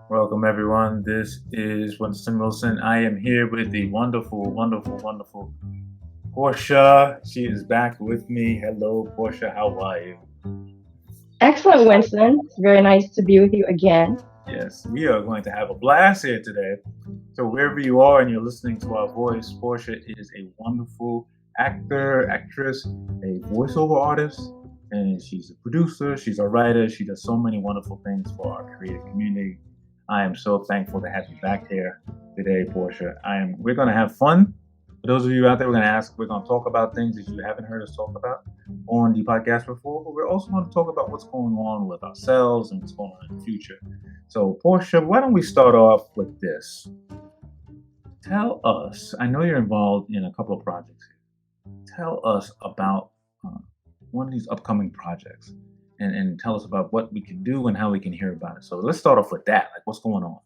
Welcome, everyone. This is Winston Wilson. I am here with the wonderful Portia. She is back with me. Hello, Portia. How are you? Excellent, Winston. It's very nice to be with you again. Yes, we are going to have a blast here today. So, wherever you are and you're listening to our voice, Portia is a wonderful actor, actress, a voiceover artist, and she's a producer, she's a writer. She does so many wonderful things for our creative community. I am so thankful to have you back here today, Portia. We're going to have fun. For those of you out there, we're going to talk about things that you haven't heard us talk about on the podcast before, but we're also going to talk about what's going on with ourselves and what's going on in the future. So, Portia, why don't we start off with this? Tell us, I know you're involved in a couple of projects here. Tell us about uh, one of these upcoming projects and tell us about what we can do and how we can hear about it. So, let's start off with that. Like, what's going on?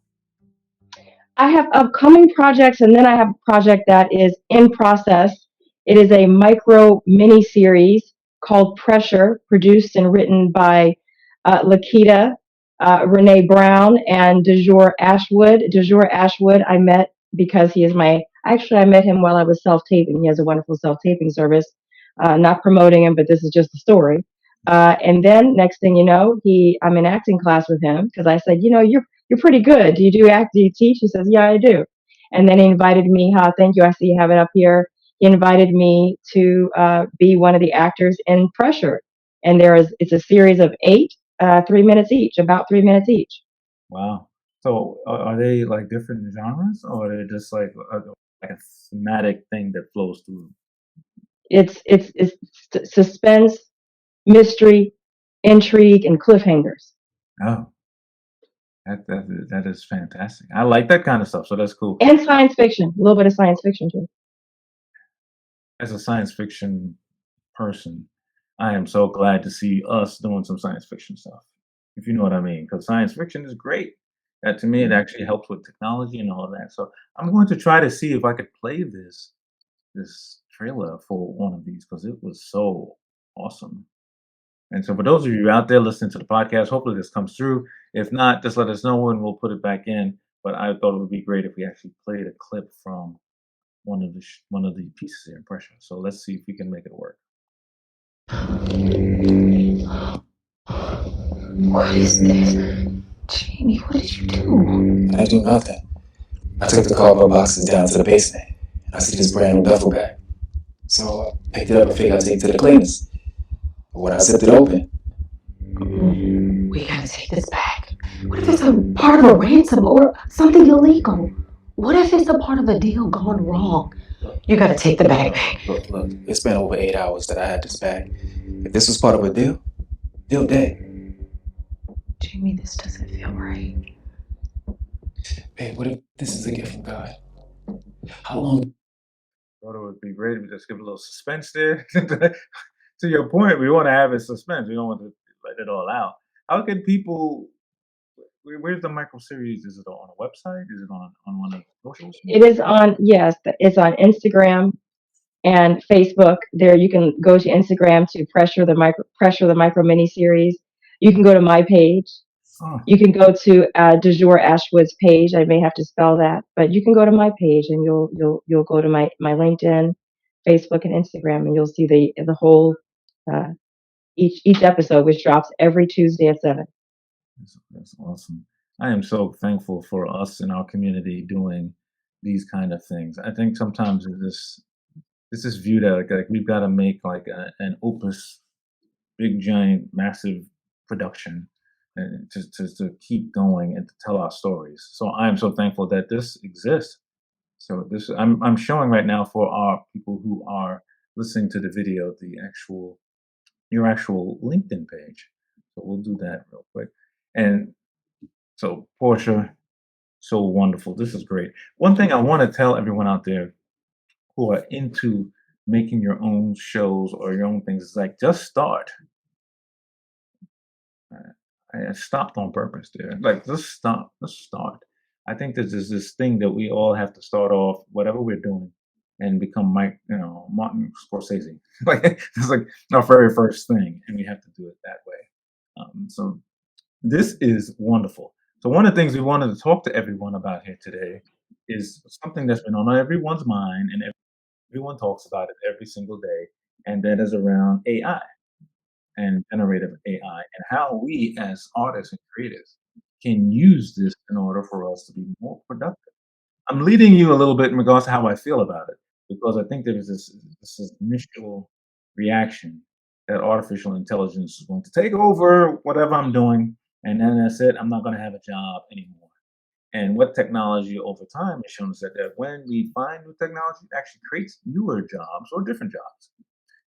I have upcoming projects, and then I have a project that is in process. It is a micro mini series called Pressure, produced and written by Lakita, Renee Brown, and DeJour Ashwood. DeJour Ashwood, I met because he is I met him while I was self taping. He has a wonderful self taping service. Not promoting him, but this is just the story. And then next thing you know, I'm in acting class with him because I said, you're pretty good. Do you do act? Do you teach? He says, yeah, I do. And then he invited me. Thank you. I see you have it up here. He invited me to be one of the actors in Pressure. And it's a series of eight, 3 minutes each, about 3 minutes each. Wow. So, are they like different genres or are they just like a thematic thing that flows through? It's suspense, mystery, intrigue, and cliffhangers. Oh, that is fantastic. I like that kind of stuff. So that's cool. And science fiction, a little bit of science fiction too. As a science fiction person, I am so glad to see us doing some science fiction stuff, if you know what I mean, because science fiction is great. That to me, it actually helps with technology and all of that. So I'm going to try to see if I could play this trailer for one of these because it was so awesome. And so for those of you out there listening to the podcast, hopefully this comes through. If not, just let us know and we'll put it back in. But I thought it would be great if we actually played a clip from one of the pieces here in Pressure. So let's see if we can make it work. What is this? Jamie, what did you do? I do nothing. I took the cardboard boxes down to the basement, and I see this brand new duffel bag. So I picked it up and figured I'd take it to the cleaners. But when I zipped it open, We gotta take this back. What if it's a part of a ransom or something illegal? What if it's a part of a deal gone wrong? You gotta take the bag back. look, it's been over 8 hours that I had this bag. If this was part of a deal dead. Jamie, this doesn't feel right. Babe, what if this is a gift from God? How long? Thought it would be great if we just give a little suspense there. To your point, we want to have it suspense. We don't want to let it all out. How can people? Where's the micro series? Is it on a website? Is it on one of the socials? It is on, yes, it's on Instagram and Facebook. There you can go to Instagram to Pressure the Micro Mini Series. You can go to my page. Oh, You can go to De Jour Ashwood's page. I may have to spell that, but you can go to my page and you'll go to my LinkedIn, Facebook, and Instagram, and you'll see the whole uh, each episode, which drops every Tuesday at 7. that's awesome. I am so thankful for us in our community doing these kind of things. I think sometimes it's just viewed as like we've got to make like an opus, big giant massive production to keep going and to tell our stories. So I'm so thankful that this exists. So this I'm showing right now for our people who are listening to the video your actual LinkedIn page. So we'll do that real quick. And so Portia, so wonderful. This is great. One thing I want to tell everyone out there who are into making your own shows or your own things is like just start. I stopped on purpose there. Like, just stop. Just start. I think there's this thing that we all have to start off, whatever we're doing, and become Martin Scorsese. Like it's like our very first thing, and we have to do it that way. So this is wonderful. So one of the things we wanted to talk to everyone about here today is something that's been on everyone's mind and everyone talks about it every single day, and that is around AI and generative AI and how we as artists and creators can use this in order for us to be more productive. I'm leading you a little bit in regards to how I feel about it because I think there's this initial reaction that artificial intelligence is going to take over whatever I'm doing, and then that's it. I'm not going to have a job anymore. And what technology over time has shown us that when we find new technology, it actually creates newer jobs or different jobs.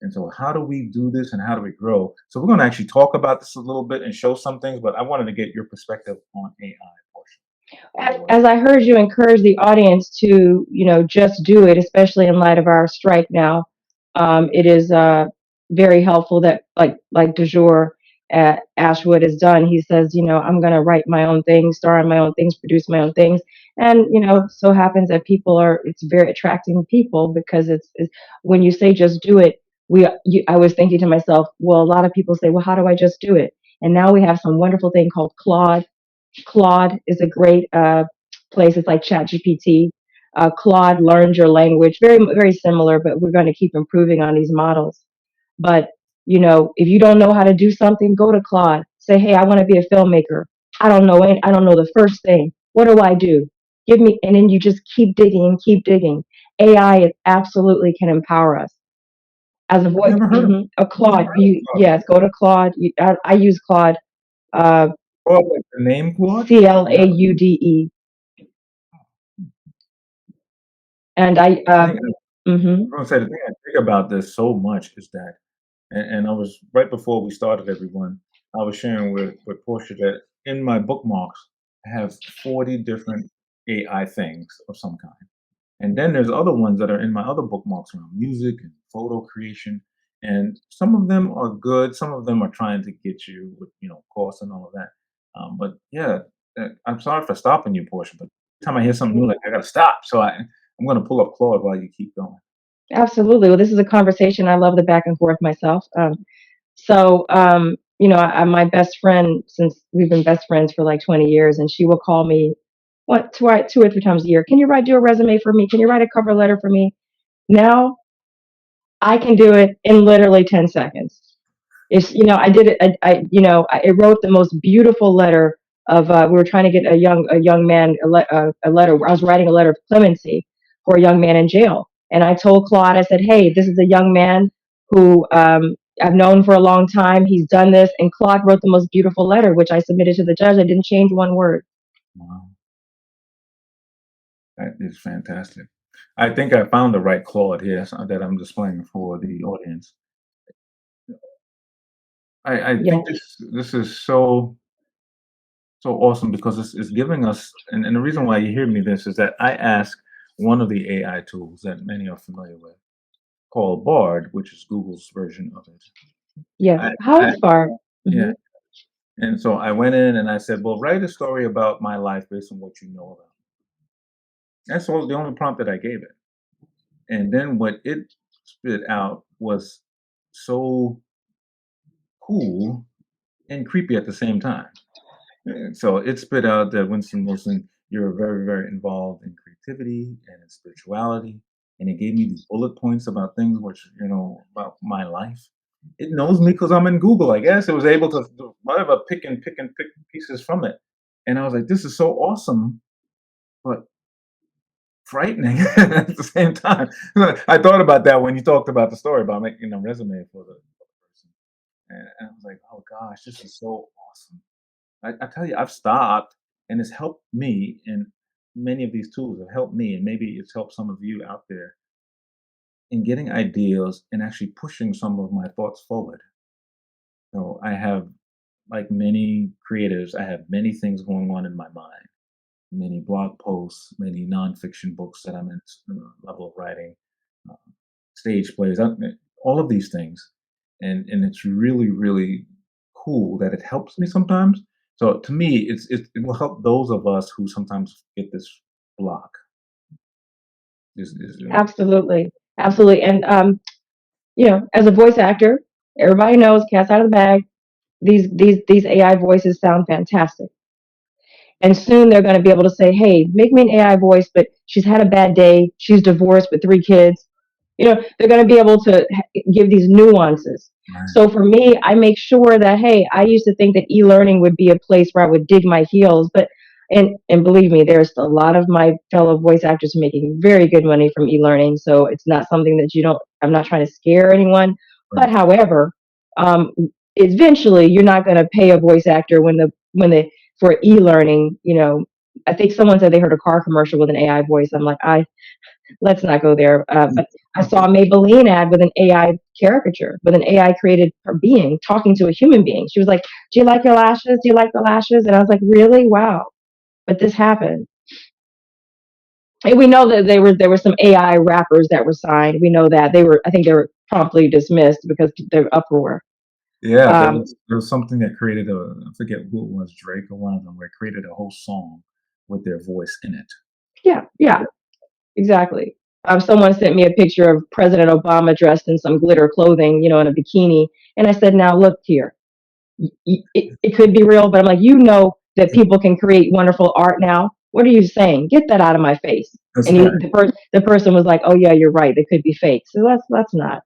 And so, how do we do this and how do we grow? So, we're going to actually talk about this a little bit and show some things, but I wanted to get your perspective on AI portion. As I heard you encourage the audience to, just do it, especially in light of our strike now, it is very helpful that, like Du jour at Ashwood has done. He says, I'm going to write my own things, star in my own things, produce my own things, and so happens that it's very attracting people because it's when you say just do it. I was thinking to myself, well, a lot of people say, well, how do I just do it? And now we have some wonderful thing called Claude. Claude is a great place. It's like ChatGPT. Claude learns your language, very very similar, but we're going to keep improving on these models. But if you don't know how to do something, go to Claude. Say, hey, I want to be a filmmaker. I don't know it. I don't know the first thing. What do I do? Give me, and then you just keep digging and keep digging. AI absolutely can empower us as a I've voice. never heard of A Claude. never heard of Claude. Yes, go to Claude. I use Claude. Uh, Oh, wait, the name Claude? Claude. And The thing mhm. I'm gonna say the thing I think about this so much is that, and I was right before we started, everyone. I was sharing with Portia that in my bookmarks, I have 40 different AI things of some kind. And then there's other ones that are in my other bookmarks around music and photo creation. And some of them are good. Some of them are trying to get you with, course and all of that. But yeah, I'm sorry for stopping you, Portia, but every time I hear something new, like I gotta stop. So I'm gonna pull up Claude while you keep going. Absolutely. Well, this is a conversation. I love the back and forth myself. My best friend, since we've been best friends for like 20 years, and she will call me two or three times a year. Can you do a resume for me? Can you write a cover letter for me? Now I can do it in literally 10 seconds. I did it. It wrote the most beautiful letter of. We were trying to get a young man a letter. I was writing a letter of clemency for a young man in jail, and I told Claude, I said, "Hey, this is a young man who I've known for a long time. He's done this," and Claude wrote the most beautiful letter, which I submitted to the judge. I didn't change one word. Wow, that is fantastic. I think I found the right Claude here that I'm displaying for the audience. I think Yes, this is so awesome because it's giving us, and the reason why you hear me this is that I ask one of the AI tools that many are familiar with, called Bard, which is Google's version of it. yes. I, How I far? yeah, Hmm. and so I went in and I said, well, write a story about my life based on what you know about. That's all the only prompt that I gave it, and then what it spit out was so cool and creepy at the same time. And so it spit out that Winston Wilson, you're very, very involved in creativity and in spirituality. And it gave me these bullet points about things which, about my life. It knows me because I'm in Google, I guess. It was able to whatever pick pieces from it. And I was like, this is so awesome, but frightening at the same time. I thought about that when you talked about the story about making a resume for the person. And I was like, oh gosh, this is so awesome. I tell you, I've stopped and it's helped me, and many of these tools have helped me, and maybe it's helped some of you out there in getting ideas and actually pushing some of my thoughts forward. So I have, like many creatives, I have many things going on in my mind, many blog posts, many nonfiction books that I'm in level of writing, uh, stage plays, all of these things, and it's really really cool that it helps me sometimes. So to me, it will help those of us who sometimes get this block. Is Absolutely, absolutely. And as a voice actor, everybody knows cats out of the bag. These AI voices sound fantastic. And soon they're going to be able to say, hey, make me an AI voice, but she's had a bad day. She's divorced with 3 kids. They're going to be able to give these nuances. Right. So for me, I make sure that, hey, I used to think that e-learning would be a place where I would dig my heels, but and believe me, there's a lot of my fellow voice actors making very good money from e-learning. So it's not something that I'm not trying to scare anyone. Right. But however, eventually you're not going to pay a voice actor for e-learning. I think someone said they heard a car commercial with an AI voice. I'm like, let's not go there. But I saw a Maybelline ad with an AI caricature, with an AI created being talking to a human being. She was like, do you like your lashes? Do you like the lashes? And I was like, really? Wow. But this happened. And we know that there were some AI rappers that were signed. We know that I think they were promptly dismissed because the uproar. Yeah, there was something that created I forget who it was, Drake or one of them, where it created a whole song with their voice in it. Yeah, exactly. Someone sent me a picture of President Obama dressed in some glitter clothing, in a bikini. And I said, now look here, it could be real, but I'm like, that people can create wonderful art now. What are you saying? Get that out of my face. That's And right. the person was like, oh yeah, you're right. They could be fake. So that's not.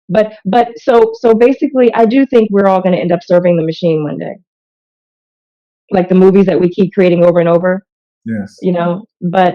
But so basically, I do think we're all going to end up serving the machine one day, like the movies that we keep creating over and over. Yes. But